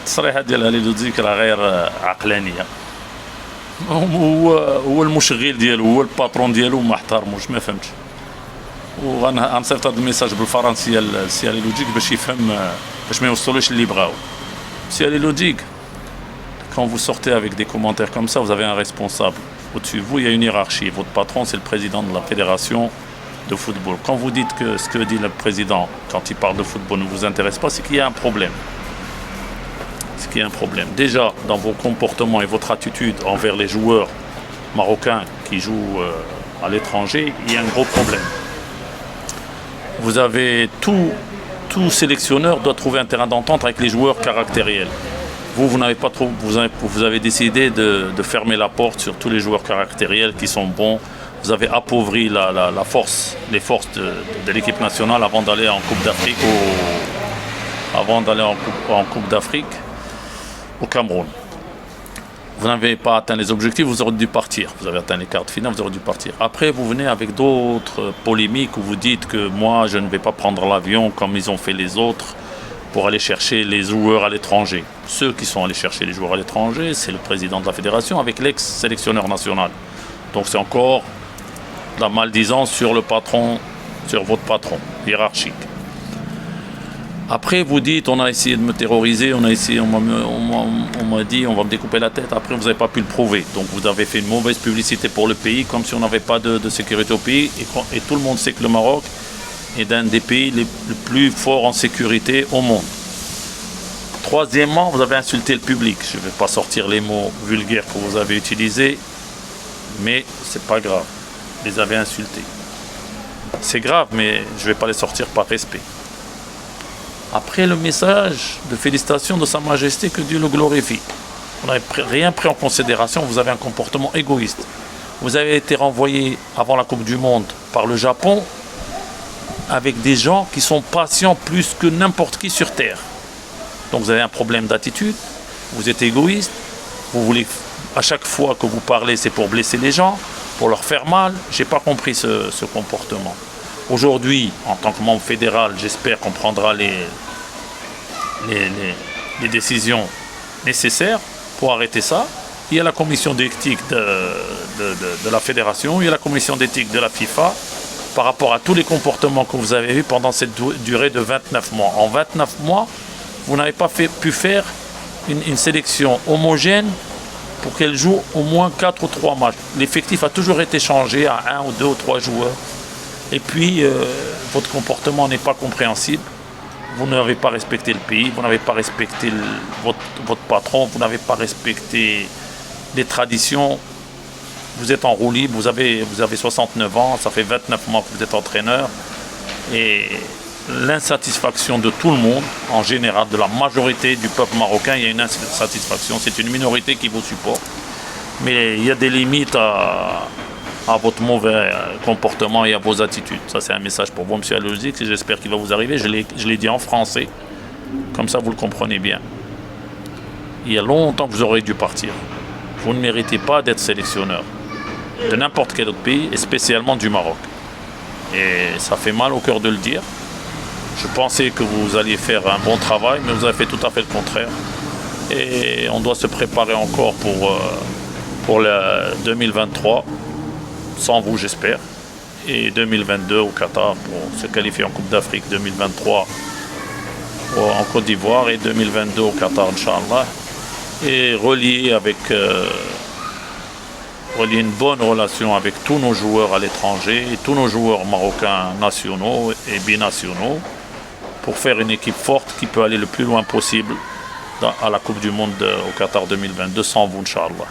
التصريحات ديال هالي لودزيك راه غير عقلانيه. هو المشغل ديالو، هو الباترون ديالو، ما احترموش، ما فهمتش. وغنصيفط هذا الميساج بالفرنسيه للسي هالي لودزيك باش يفهم، باش ما يوصلوش اللي بغاو. سي هالي لودزيك، quand vous sortez avec des commentaires comme ça, vous avez un responsable. Au-dessus de vous, il y a une hiérarchie. Votre patron, c'est le président de la fédération de football. Quand vous dites que ce que dit le président quand il parle de football ne vous intéresse pas, c'est qu'il y a un problème. C'est qu'il y a un problème. Déjà, dans vos comportements et votre attitude envers les joueurs marocains qui jouent à l'étranger, il y a un gros problème. Vous avez tout sélectionneur doit trouver un terrain d'entente avec les joueurs caractériels. Vous n'avez pas trop, vous avez décidé de fermer la porte sur tous les joueurs caractériels qui sont bons. Vous avez appauvri les forces de l'équipe nationale avant d'aller en Coupe d'Afrique en Coupe d'Afrique au Cameroun. Vous n'avez pas atteint les objectifs, vous aurez dû partir. Vous avez atteint les quarts de finale, vous aurez dû partir. Après, vous venez avec d'autres polémiques où vous dites que moi, je ne vais pas prendre l'avion comme ils ont fait les autres pour aller chercher les joueurs à l'étranger. Ceux qui sont allés chercher les joueurs à l'étranger, c'est le président de la fédération avec l'ex-sélectionneur national. Donc c'est encore de la maldiisance sur le patron, sur votre patron hiérarchique. Après vous dites, on a essayé de me terroriser, on m'a dit, on va me découper la tête. Après vous n'avez pas pu le prouver. Donc vous avez fait une mauvaise publicité pour le pays, comme si on n'avait pas de sécurité au pays. Et tout le monde sait que le Maroc est d'un des pays les plus forts en sécurité au monde. Troisièmement, vous avez insulté le public. Je ne vais pas sortir les mots vulgaires que vous avez utilisés, mais c'est pas grave. Vous les avez insultés. C'est grave, mais je ne vais pas les sortir par respect. Après le message de félicitations de Sa Majesté, que Dieu le glorifie. Vous n'avez rien pris en considération, vous avez un comportement égoïste. Vous avez été renvoyé avant la Coupe du Monde par le Japon avec des gens qui sont patients plus que n'importe qui sur Terre. Donc vous avez un problème d'attitude, vous êtes égoïste, vous voulez, à chaque fois que vous parlez, c'est pour blesser les gens, pour leur faire mal. Je n'ai pas compris ce comportement. Aujourd'hui, en tant que membre fédéral, j'espère qu'on prendra les décisions nécessaires pour arrêter ça. Il y a la commission d'éthique de la fédération, il y a la commission d'éthique de la FIFA, par rapport à tous les comportements que vous avez eus pendant cette durée de 29 mois. En 29 mois, vous n'avez pas pu faire une sélection homogène pour qu'elle joue au moins 4 ou 3 matchs. L'effectif a toujours été changé à 1 ou 2 ou 3 joueurs. Et puis, votre comportement n'est pas compréhensible. Vous n'avez pas respecté le pays, vous n'avez pas respecté votre patron, vous n'avez pas respecté les traditions. Vous êtes en roue libre, vous avez 69 ans, ça fait 29 mois que vous êtes entraîneur. Et l'insatisfaction de tout le monde, en général, de la majorité du peuple marocain, il y a une insatisfaction. C'est une minorité qui vous supporte. Mais il y a des limites à votre mauvais comportement et à vos attitudes. Ça, c'est un message pour vous, monsieur Alozik, et j'espère qu'il va vous arriver. Je l'ai dit en français, comme ça vous le comprenez bien. Il y a longtemps que vous aurez dû partir. Vous ne méritez pas d'être sélectionneur de n'importe quel autre pays, et spécialement du Maroc. Et ça fait mal au cœur de le dire. Je pensais que vous alliez faire un bon travail, mais vous avez fait tout à fait le contraire. Et on doit se préparer encore pour le 2023, sans vous j'espère, et 2022 au Qatar pour se qualifier en Coupe d'Afrique, 2023 en Côte d'Ivoire et 2022 au Qatar, Inch'Allah. Et relier une bonne relation avec tous nos joueurs à l'étranger et tous nos joueurs marocains nationaux et binationaux pour faire une équipe forte qui peut aller le plus loin possible à la Coupe du Monde au Qatar 2022 sans vous, Inch'Allah.